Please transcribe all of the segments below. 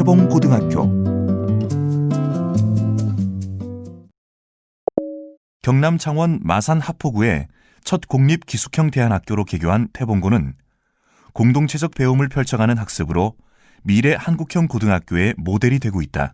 태봉고등학교. 경남 창원 마산 하포구의 첫 공립 기숙형 대안학교로 개교한 태봉고는 공동체적 배움을 펼쳐가는 학습으로 미래 한국형 고등학교의 모델이 되고 있다.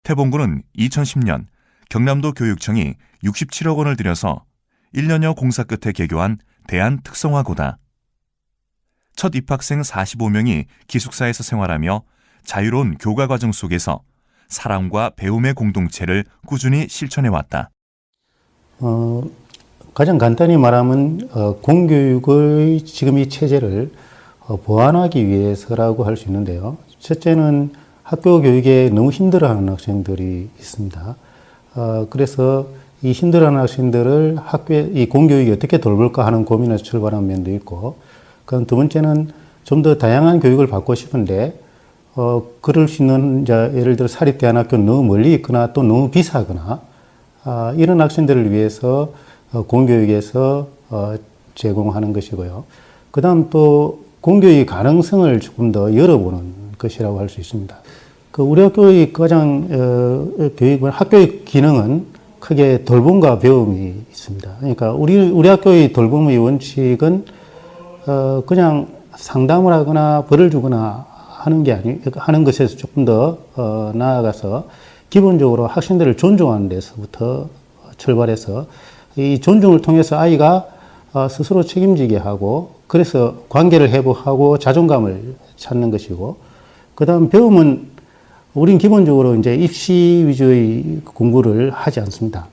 태봉고는 2010년 경남도 교육청이 67억 원을 들여서 1년여 공사 끝에 개교한 대안특성화고다. 첫 입학생 45명이 기숙사에서 생활하며 자유로운 교과 과정 속에서 사랑과 배움의 공동체를 꾸준히 실천해왔다. 가장 간단히 말하면 공교육의 지금 이 체제를 보완하기 위해서라고 할 수 있는데요. 첫째는 학교 교육에 너무 힘들어하는 학생들이 있습니다. 그래서 이 힘들어하는 학생들을 학교에 이 공교육이 어떻게 돌볼까 하는 고민에서 출발한 면도 있고, 그럼 두 번째는 좀 더 다양한 교육을 받고 싶은데 그럴 수 있는 예를 들어 사립대안학교는 너무 멀리 있거나 또 너무 비싸거나 이런 학생들을 위해서 공교육에서 제공하는 것이고요. 그 다음 또 공교육의 가능성을 조금 더 열어보는 것이라고 할 수 있습니다. 우리 학교의 가장 학교의 기능은 크게 돌봄과 배움이 있습니다. 그러니까 우리 학교의 돌봄의 원칙은 그냥 상담을 하거나 벌을 주거나 하는 것에서 조금 더 나아가서 기본적으로 학생들을 존중하는 데서부터 출발해서 이 존중을 통해서 아이가 스스로 책임지게 하고, 그래서 관계를 회복하고 자존감을 찾는 것이고, 그 다음 배움은 우린 기본적으로 이제 입시 위주의 공부를 하지 않습니다.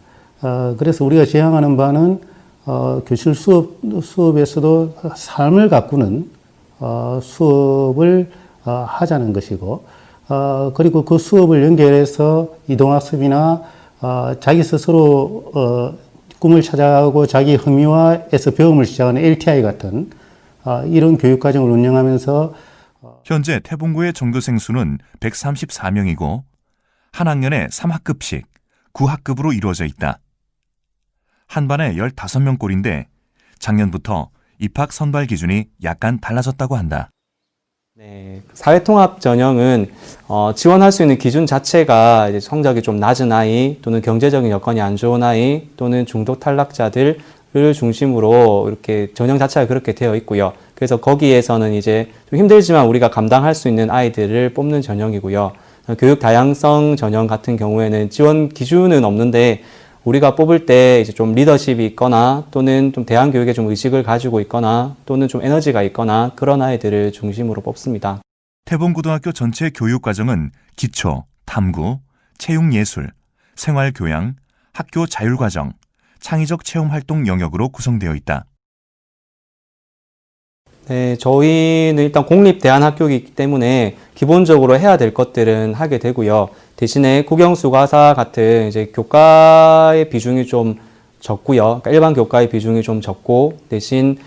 그래서 우리가 지향하는 바는 교실 수업에서도 삶을 가꾸는 수업을 하자는 것이고, 그리고 그 수업을 연결해서 이동학습이나 자기 스스로 꿈을 찾아가고 자기 흥미화에서 배움을 시작하는 LTI 같은 이런 교육과정을 운영하면서 현재 태봉고의 전교생 수는 134명이고 한 학년에 3학급씩 9학급으로 이루어져 있다. 한 반에 15명꼴인데 작년부터 입학 선발 기준이 약간 달라졌다고 한다. 네, 사회통합 전형은 지원할 수 있는 기준 자체가 이제 성적이 좀 낮은 아이, 또는 경제적인 여건이 안 좋은 아이, 또는 중독 탈락자들을 중심으로 이렇게 전형 자체가 그렇게 되어 있고요. 그래서 거기에서는 이제 좀 힘들지만 우리가 감당할 수 있는 아이들을 뽑는 전형이고요. 교육 다양성 전형 같은 경우에는 지원 기준은 없는데 우리가 뽑을 때 이제 좀 리더십이 있거나, 또는 좀 대안교육에 좀 의식을 가지고 있거나, 또는 좀 에너지가 있거나, 그런 아이들을 중심으로 뽑습니다. 태봉고등학교 전체 교육과정은 기초, 탐구, 체육예술, 생활교양, 학교 자율과정, 창의적 체험활동 영역으로 구성되어 있다. 네, 저희는 일단 공립대안학교이기 때문에 기본적으로 해야 될 것들은 하게 되고요. 대신에 국영수가사 같은 이제 교과의 비중이 좀 적고요. 그러니까 일반 교과의 비중이 좀 적고, 대신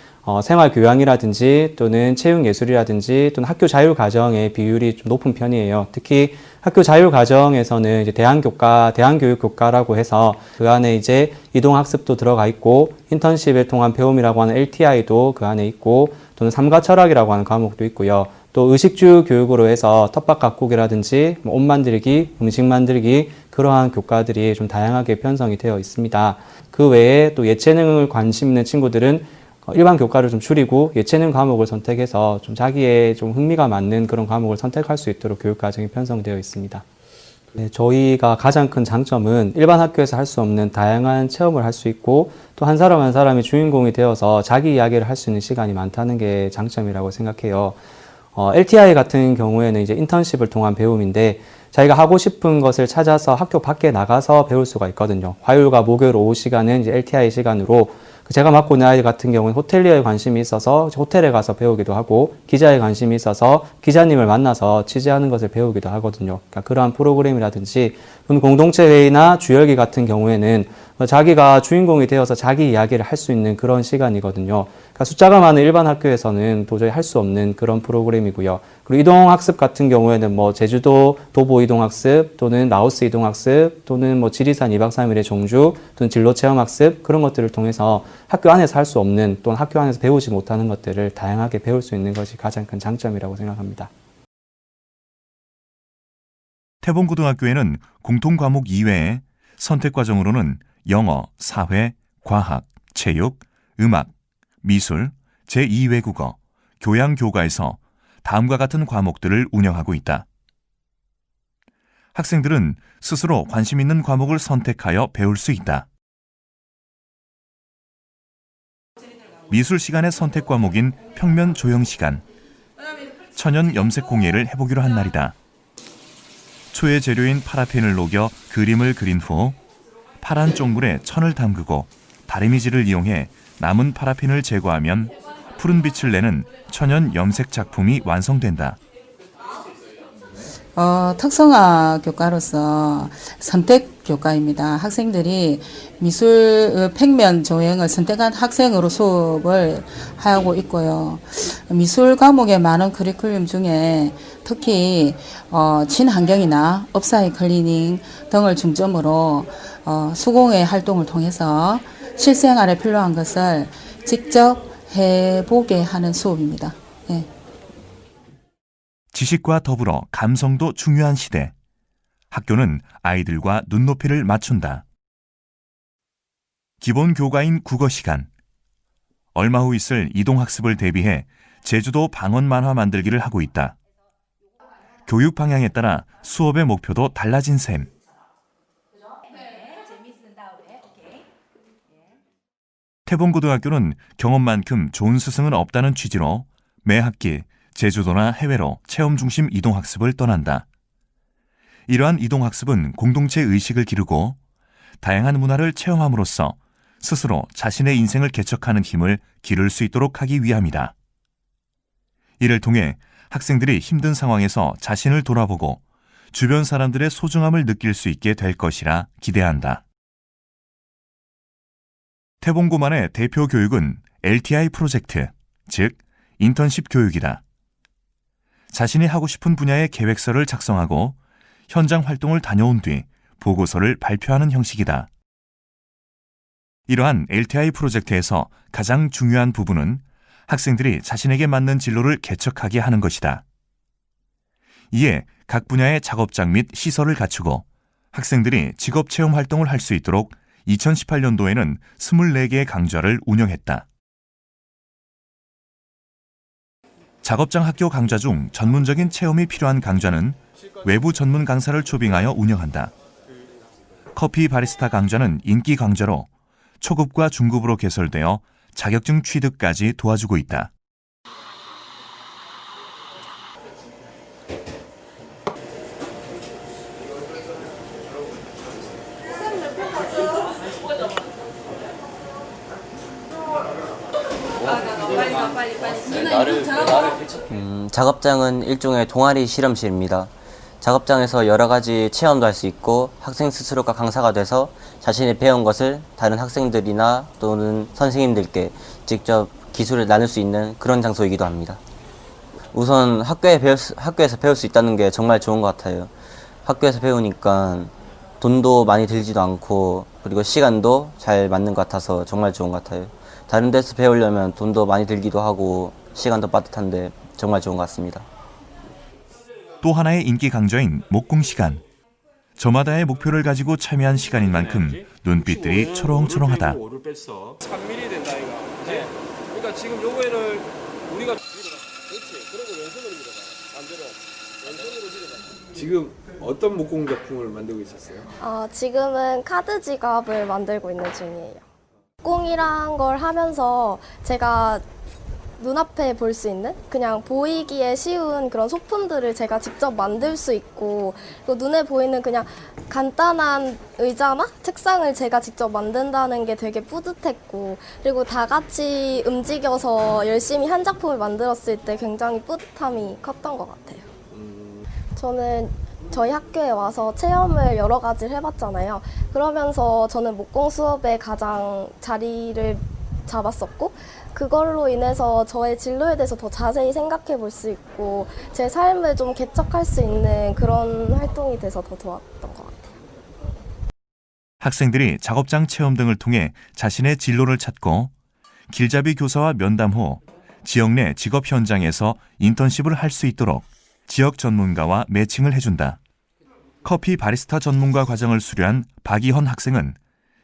생활교양이라든지 또는 체육예술이라든지 또는 학교 자율과정의 비율이 좀 높은 편이에요. 특히 학교 자율과정에서는 이제 대안교과, 대안교육교과라고 해서 그 안에 이제 이동학습도 들어가 있고, 인턴십을 통한 배움이라고 하는 LTI도 그 안에 있고, 또는 삶과 철학이라고 하는 과목도 있고요. 또 의식주 교육으로 해서 텃밭 가꾸기라든지 옷 만들기, 음식 만들기, 그러한 교과들이 좀 다양하게 편성이 되어 있습니다. 그 외에 또 예체능을 관심 있는 친구들은 일반 교과를 좀 줄이고 예체능 과목을 선택해서 좀 자기의 좀 흥미가 맞는 그런 과목을 선택할 수 있도록 교육 과정이 편성되어 있습니다. 네, 저희가 가장 큰 장점은 일반 학교에서 할 수 없는 다양한 체험을 할 수 있고, 또 한 사람 한 사람이 주인공이 되어서 자기 이야기를 할 수 있는 시간이 많다는 게 장점이라고 생각해요. LTI 같은 경우에는 이제 인턴십을 통한 배움인데, 자기가 하고 싶은 것을 찾아서 학교 밖에 나가서 배울 수가 있거든요. 화요일과 목요일 오후 시간은 이제 LTI 시간으로, 제가 맡고 있는 아이 같은 경우는 호텔리어에 관심이 있어서 호텔에 가서 배우기도 하고, 기자에 관심이 있어서 기자님을 만나서 취재하는 것을 배우기도 하거든요. 그러니까 그러한 프로그램이라든지, 공동체 회의나 주열기 같은 경우에는 자기가 주인공이 되어서 자기 이야기를 할 수 있는 그런 시간이거든요. 그러니까 숫자가 많은 일반 학교에서는 도저히 할 수 없는 그런 프로그램이고요. 그리고 이동학습 같은 경우에는 뭐 제주도 도보 이동학습, 또는 라오스 이동학습, 또는 뭐 지리산 2박 3일의 종주, 또는 진로 체험학습, 그런 것들을 통해서 학교 안에서 할 수 없는, 또는 학교 안에서 배우지 못하는 것들을 다양하게 배울 수 있는 것이 가장 큰 장점이라고 생각합니다. 태봉고등학교에는 공통과목 이외에 선택과정으로는 영어, 사회, 과학, 체육, 음악, 미술, 제2외국어, 교양교과에서 다음과 같은 과목들을 운영하고 있다. 학생들은 스스로 관심 있는 과목을 선택하여 배울 수 있다. 미술 시간의 선택 과목인 평면 조형 시간, 천연 염색 공예를 해보기로 한 날이다. 초의 재료인 파라핀을 녹여 그림을 그린 후 파란 쪽물에 천을 담그고 다리미질을 이용해 남은 파라핀을 제거하면 푸른 빛을 내는 천연 염색 작품이 완성된다. 특성화 교과로서 선택 교과입니다. 학생들이 미술 평면 조형을 선택한 학생으로 수업을 하고 있고요. 미술 과목의 많은 커리큘럼 중에 특히 친환경이나 업사이클리닝 등을 중점으로 수공예 활동을 통해서 실생활에 필요한 것을 직접 해보게 하는 수업입니다. 예. 지식과 더불어 감성도 중요한 시대. 학교는 아이들과 눈높이를 맞춘다. 기본 교과인 국어 시간. 얼마 후 있을 이동학습을 대비해 제주도 방언 만화 만들기를 하고 있다. 교육 방향에 따라 수업의 목표도 달라진 셈. 태봉고등학교는 경험만큼 좋은 스승은 없다는 취지로 매 학기 제주도나 해외로 체험 중심 이동학습을 떠난다. 이러한 이동학습은 공동체 의식을 기르고 다양한 문화를 체험함으로써 스스로 자신의 인생을 개척하는 힘을 기를 수 있도록 하기 위함이다. 이를 통해 학생들이 힘든 상황에서 자신을 돌아보고 주변 사람들의 소중함을 느낄 수 있게 될 것이라 기대한다. 태봉고만의 대표 교육은 LTI 프로젝트, 즉 인턴십 교육이다. 자신이 하고 싶은 분야의 계획서를 작성하고 현장 활동을 다녀온 뒤 보고서를 발표하는 형식이다. 이러한 LTI 프로젝트에서 가장 중요한 부분은 학생들이 자신에게 맞는 진로를 개척하게 하는 것이다. 이에 각 분야의 작업장 및 시설을 갖추고 학생들이 직업체험 활동을 할 수 있도록 2018년도에는 24개의 강좌를 운영했다. 작업장 학교 강좌 중 전문적인 체험이 필요한 강좌는 외부 전문 강사를 초빙하여 운영한다. 커피 바리스타 강좌는 인기 강좌로 초급과 중급으로 개설되어 자격증 취득까지 도와주고 있다. 작업장은 일종의 동아리 실험실입니다. 작업장에서 여러 가지 체험도 할 수 있고 학생 스스로가 강사가 돼서 자신이 배운 것을 다른 학생들이나 또는 선생님들께 직접 기술을 나눌 수 있는 그런 장소이기도 합니다. 우선 학교에서 배울 수 있다는 게 정말 좋은 것 같아요. 학교에서 배우니까 돈도 많이 들지도 않고 그리고 시간도 잘 맞는 것 같아서 정말 좋은 것 같아요. 다른 데서 배우려면 돈도 많이 들기도 하고 시간도 빠듯한데 정말 좋은 것 같습니다. 또 하나의 인기 강좌인 목공 시간. 저마다의 목표를 가지고 참여한 시간인 만큼 눈빛들이 초롱초롱하다. 3mm 된다 이거. 네. 그러니까 지금 요거를 우리가 그렇지. 그리고 왼손으로 밀어봐. 반대로 왼손으로 밀어봐. 지금 어떤 목공 작품을 만들고 있었어요? 지금은 카드 지갑을 만들고 있는 중이에요. 목공이란 걸 하면서 제가 눈앞에 볼 수 있는 그냥 보이기에 쉬운 그런 소품들을 제가 직접 만들 수 있고 그리고 눈에 보이는 그냥 간단한 의자나 책상을 제가 직접 만든다는 게 되게 뿌듯했고 그리고 다 같이 움직여서 열심히 한 작품을 만들었을 때 굉장히 뿌듯함이 컸던 것 같아요. 저는 저희 학교에 와서 체험을 여러 가지를 해봤잖아요. 그러면서 저는 목공 수업에 가장 자리를 잡았었고 그걸로 인해서 저의 진로에 대해서 더 자세히 생각해 볼 수 있고 제 삶을 좀 개척할 수 있는 그런 활동이 돼서 더 좋았던 것 같아요. 학생들이 작업장 체험 등을 통해 자신의 진로를 찾고 길잡이 교사와 면담 후 지역 내 직업 현장에서 인턴십을 할 수 있도록 지역 전문가와 매칭을 해준다. 커피 바리스타 전문가 과정을 수료한 박이헌 학생은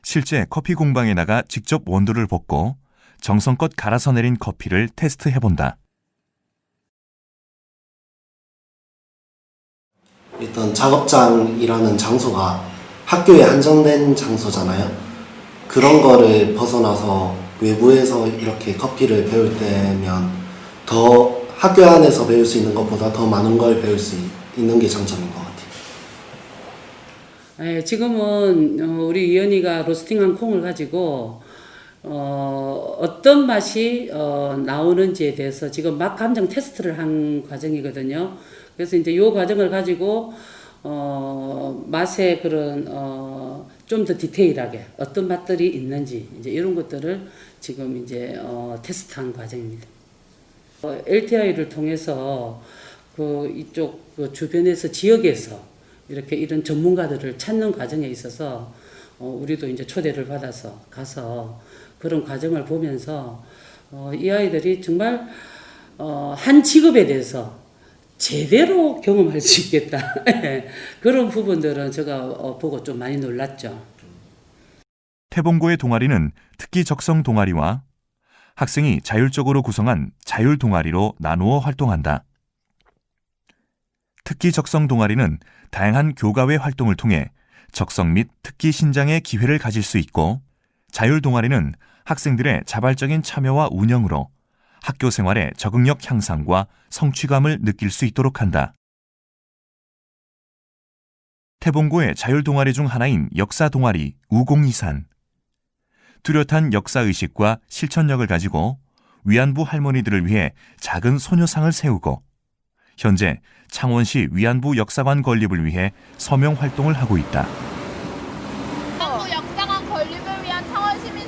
실제 커피 공방에 나가 직접 원두를 볶고 정성껏 갈아서 내린 커피를 테스트해본다. 일단 작업장이라는 장소가 학교에 한정된 장소잖아요. 그런 거를 벗어나서 외부에서 이렇게 커피를 배울 때면 더 학교 안에서 배울 수 있는 것보다 더 많은 걸 배울 수 있는 게 장점인 것 같아요. 네, 지금은 우리 이현이가 로스팅한 콩을 가지고 어떤 맛이 나오는지에 대해서 지금 맛 감정 테스트를 한 과정이거든요. 그래서 이제 이 과정을 가지고 맛의 그런 좀 더 디테일하게 어떤 맛들이 있는지 이제 이런 것들을 지금 이제 테스트한 과정입니다. LTI를 통해서 이쪽 주변에서 지역에서 이렇게 이런 전문가들을 찾는 과정에 있어서 우리도 이제 초대를 받아서 가서 그런 과정을 보면서 이 아이들이 정말 한 직업에 대해서 제대로 경험할 수 있겠다. 그런 부분들은 제가 보고 좀 많이 놀랐죠. 태봉고의 동아리는 특기 적성 동아리와 학생이 자율적으로 구성한 자율 동아리로 나누어 활동한다. 특기 적성 동아리는 다양한 교과외 활동을 통해 적성 및 특기 신장의 기회를 가질 수 있고, 자율 동아리는 학생들의 자발적인 참여와 운영으로 학교 생활의 적응력 향상과 성취감을 느낄 수 있도록 한다. 태봉고의 자율 동아리 중 하나인 역사 동아리 우공이산. 뚜렷한 역사의식과 실천력을 가지고 위안부 할머니들을 위해 작은 소녀상을 세우고, 현재 창원시 위안부 역사관 건립을 위해 서명 활동을 하고 있다. 위안부 역사관 건립을 위한 창원시민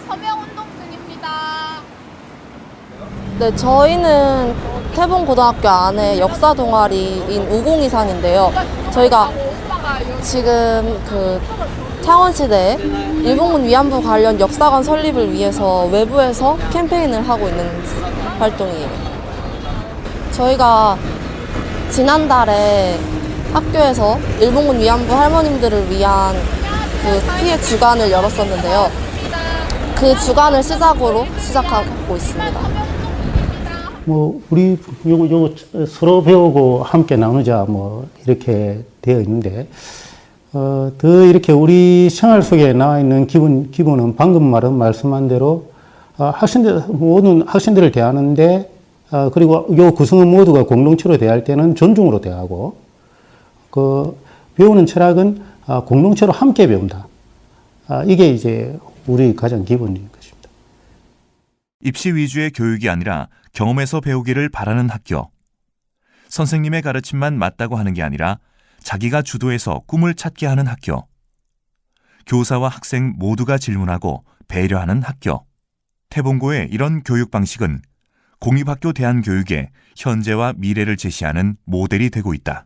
서명운동 중입니다. 네, 저희는 태봉고등학교 안에 역사 동아리인 우공이산인데요. 저희가 지금 창원시 내 일본군 위안부 관련 역사관 설립을 위해서 외부에서 캠페인을 하고 있는 활동이에요. 저희가 지난달에 학교에서 일본군 위안부 할머님들을 위한 피해 주간을 열었었는데요. 그 주간을 시작으로 시작하고 있습니다. 우리 요거 서로 배우고 함께 나누자 이렇게 되어 있는데, 더 이렇게 우리 생활 속에 나와 있는 기본은 방금 말씀한 대로 모든 학생들을 대하는데, 그리고 요 구성원 모두가 공동체로 대할 때는 존중으로 대하고, 배우는 철학은 공동체로 함께 배운다. 이게 이제 우리 가장 기본인 것입니다. 입시 위주의 교육이 아니라 경험에서 배우기를 바라는 학교. 선생님의 가르침만 맞다고 하는 게 아니라 자기가 주도해서 꿈을 찾게 하는 학교. 교사와 학생 모두가 질문하고 배려하는 학교. 태봉고의 이런 교육 방식은 공립학교 대안교육의 현재와 미래를 제시하는 모델이 되고 있다.